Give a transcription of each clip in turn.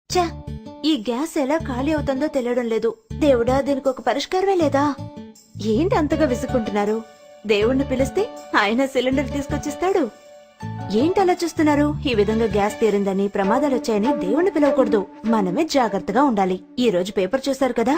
ఛ! ఈ గ్యాస్ ఎలా ఖాళీ అవుతుందో తెలియడం లేదు. దేవుడా, దీనికి ఒక పరిష్కారమే లేదా? ఏంటి అంతగా విసుక్కుంటున్నారు? దేవుణ్ణి పిలిస్తే ఆయన సిలిండర్ తీసుకొచ్చిస్తాడు. ఏంటి అలా చూస్తున్నారు? ఈ విధంగా గ్యాస్ తీరిందని, ప్రమాదాలొచ్చాయని దేవుణ్ణి పిలవకూడదు. మనమే జాగ్రత్తగా ఉండాలి. ఈ రోజు పేపర్ చూశారు కదా?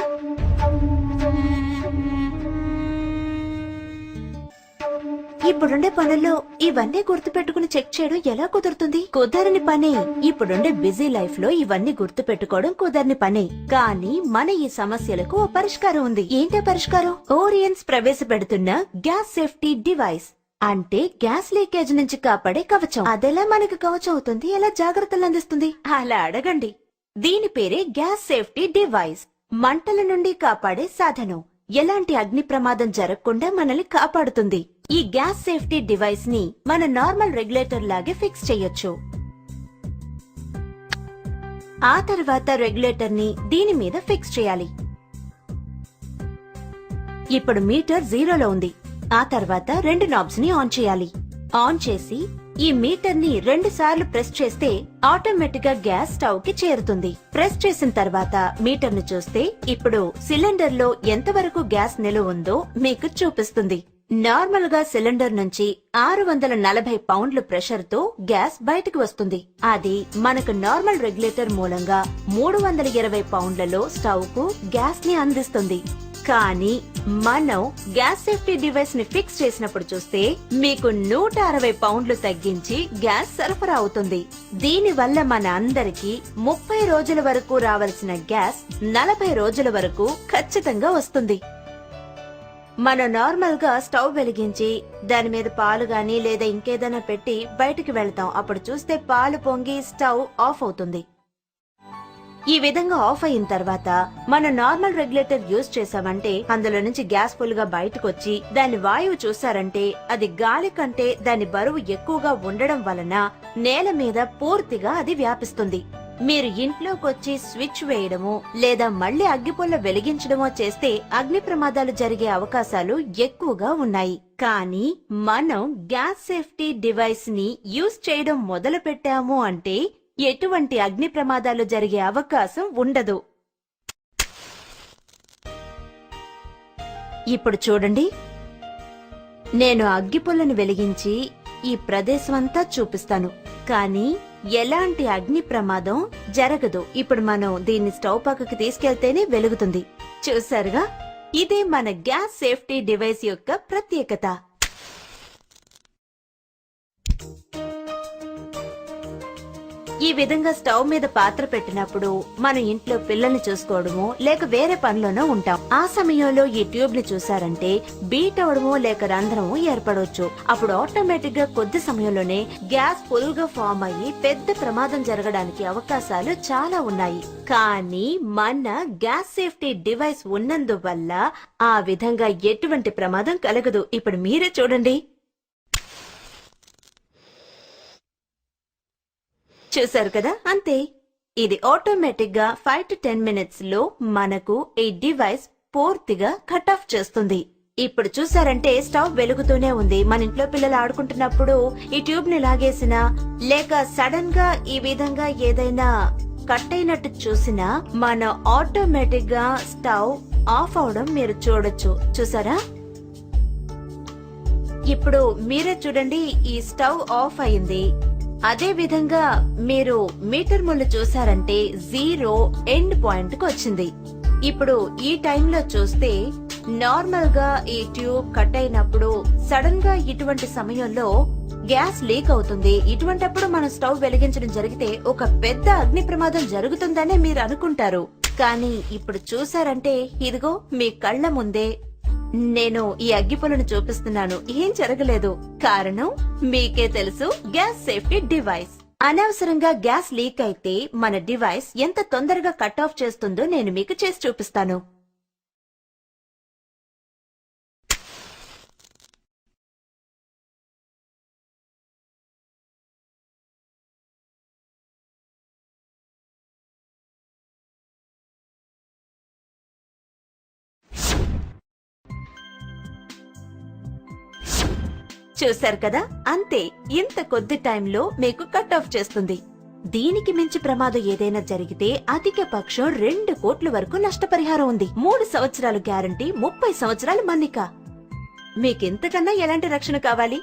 ఇప్పుడుండే పనుల్లో ఇవన్నీ గుర్తుపెట్టుకుని చెక్ చేయడం ఎలా కుదురుతుంది? కుదరని పనే. ఇప్పుడుండే బిజీ లైఫ్ లో ఇవన్నీ గుర్తు పెట్టుకోవడం కుదరని పనే. కానీ మన ఈ సమస్యలకు ఓ పరిష్కారం ఉంది. ఏంటో పరిష్కారం? ఓరియన్స్ ప్రవేశపెడుతున్న గ్యాస్ సేఫ్టీ డివైస్. అంటే గ్యాస్ లీకేజ్ నుంచి కాపాడే కవచం. అదెలా మనకు కవచం అవుతుంది? ఎలా జాగ్రత్తలు అందిస్తుంది? అలా అడగండి. దీని పేరే గ్యాస్ సేఫ్టీ డివైస్. మంటల నుండి కాపాడే సాధనం. ఎలాంటి అగ్ని ప్రమాదం జరగకుండా మనల్ని కాపాడుతుంది. ఈ గ్యాస్ సేఫ్టీ డివైస్ ని మన నార్మల్ రెగ్యులేటర్ లాగే ఫిక్స్ చేయొచ్చు. ఆ తర్వాత రెగ్యులేటర్ ని దీని మీద ఫిక్స్ చేయాలి. ఇప్పుడు మీటర్ 0లో ఉంది. ఆ తర్వాత 2 నాబ్స్ ని ఆన్ చేయాలి. ఆన్ చేసి ఈ మీటర్ ని 2 సార్లు ప్రెస్ చేస్తే ఆటోమేటిక్ గా గ్యాస్ స్టవ్ కి చేరుతుంది. ప్రెస్ చేసిన తర్వాత మీటర్ ను చూస్తే ఇప్పుడు సిలిండర్ లో ఎంతవరకు గ్యాస్ నిలువ ఉందో మీకు చూపిస్తుంది. నార్మల్ గా సిలిండర్ నుంచి 640 పౌండ్ల ప్రెషర్ తో గ్యాస్ బయటకు వస్తుంది. అది మనకు నార్మల్ రెగ్యులేటర్ మూలంగా 320 పౌండ్లలో స్టవ్ కు గ్యాస్ ని అందిస్తుంది. కానీ మనం గ్యాస్ సేఫ్టీ డివైస్ ని ఫిక్స్ చేసినప్పుడు చూస్తే మీకు 160 పౌండ్లు తగ్గించి గ్యాస్ సరఫరా అవుతుంది. దీని వల్ల మన అందరికీ 30 రోజుల వరకు రావాల్సిన గ్యాస్ 40 రోజుల వరకు ఖచ్చితంగా వస్తుంది. మనం నార్మల్ గా స్టవ్ వెలిగించి దాని మీద పాలు గాని లేదా ఇంకేదైనా పెట్టి బయటికి వెళ్తాం. అప్పుడు చూస్తే పాలు పొంగి స్టవ్ ఆఫ్ అవుతుంది. ఈ విధంగా ఆఫ్ అయిన తర్వాత మనం నార్మల్ రెగ్యులేటర్ యూజ్ చేసామంటే అందులో నుంచి గ్యాస్ ఫుల్ గా బయటకు వచ్చి దాని వాయువు చూసారంటే అది గాలి కంటే దాని బరువు ఎక్కువగా ఉండడం వలన నేల మీద పూర్తిగా అది వ్యాపిస్తుంది. మీరు ఇంట్లోకొచ్చి స్విచ్ వేయడమో లేదా మళ్లీ అగ్గిపుల్ల వెలిగించడమో చేస్తే అగ్ని ప్రమాదాలు జరిగే అవకాశాలు ఎక్కువగా ఉన్నాయి. కానీ మనం గ్యాస్ సేఫ్టీ డివైస్ ని యూజ్ చేయడం మొదలు పెట్టాము అంటే ఎటువంటి అగ్ని ప్రమాదాలు జరిగే అవకాశం ఉండదు. ఇప్పుడు చూడండి, నేను అగ్గిపుల్లను వెలిగించి ఈ ప్రదేశమంతా చూపిస్తాను. కానీ ఎలాంటి అగ్ని ప్రమాదం జరగదు. ఇప్పుడు మనం దీన్ని స్టవ్ పక్కకి తీసుకెళ్తేనే వెలుగుతుంది. చూసారుగా, ఇదే మన గ్యాస్ సేఫ్టీ డివైస్ యొక్క ప్రత్యేకత. ఈ విధంగా స్టవ్ మీద పాత్ర పెట్టినప్పుడు మనం ఇంట్లో పిల్లల్ని చూసుకోవడమో లేక వేరే పనిలోనో ఉంటాం. ఆ సమయంలో ఈ ట్యూబ్ ని చూసారంటే బీట్ అవడమో లేక రంధ్రమో ఏర్పడవచ్చు. అప్పుడు ఆటోమేటిక్ గా కొద్ది సమయంలోనే గ్యాస్ ఫుల్ గా ఫామ్ అయ్యి పెద్ద ప్రమాదం జరగడానికి అవకాశాలు చాలా ఉన్నాయి. కానీ మన గ్యాస్ సేఫ్టీ డివైస్ ఉన్నందువల్ల ఆ విధంగా ఎటువంటి ప్రమాదం కలగదు. ఇప్పుడు మీరే చూడండి. చూసారు కదా, అంతే. ఇది ఆటోమేటిక్ గా 5 to 10 మినిట్స్ లో మనకు ఈ డివైస్ పూర్తిగా కట్ ఆఫ్ చేస్తుంది. ఇప్పుడు చూసారంటే స్టవ్ వెలుగుతూనే ఉంది. మన ఇంట్లో పిల్లలు ఆడుకుంటున్నప్పుడు ఈ ట్యూబ్ ని లాగేసినా లేక సడన్ గా ఈ విధంగా ఏదైనా కట్ అయినట్టు చూసినా మన ఆటోమేటిక్ గా స్టవ్ ఆఫ్ అవడం మీరు చూడొచ్చు. చూసారా? ఇప్పుడు మీరే చూడండి, ఈ స్టవ్ ఆఫ్ అయింది. అదే విధంగా మీరు మీటర్ ముళ్ళు చూసారంటే 0 ఎండ్ పాయింట్ కు వచ్చింది. ఇప్పుడు ఈ టైంలో చూస్తే నార్మల్ గా ఈ ట్యూబ్ కట్ అయినప్పుడు సడన్ గా ఇటువంటి సమయంలో గ్యాస్ లీక్ అవుతుంది. ఇటువంటప్పుడు మనం స్టవ్ వెలిగించడం జరిగితే ఒక పెద్ద అగ్ని ప్రమాదం జరుగుతుందనే మీరు అనుకుంటారు. కానీ ఇప్పుడు చూసారంటే ఇదిగో మీ కళ్ల ముందే నేను ఈ అగ్గిపుల్లను చూపిస్తున్నాను. ఏం జరగలేదు. కారణం మీకే తెలుసు, గ్యాస్ సేఫ్టీ డివైస్. అనవసరంగా గ్యాస్ లీక్ అయితే మన డివైస్ ఎంత తొందరగా కట్ ఆఫ్ చేస్తుందో నేను మీకు చేసి చూపిస్తాను. చూశారు కదా, అంతే. ఇంత కొద్ది టైంలో మీకు కట్ ఆఫ్ చేస్తుంది. దీనికి మించి ప్రమాదం ఏదైనా జరిగితే అధిక పక్షం 2 కోట్ల వరకు నష్టపరిహారం ఉంది. 3 సంవత్సరాలు గ్యారంటీ, 30 సంవత్సరాలు మన్నిక. మీకింతకన్నా ఎలాంటి రక్షణ కావాలి?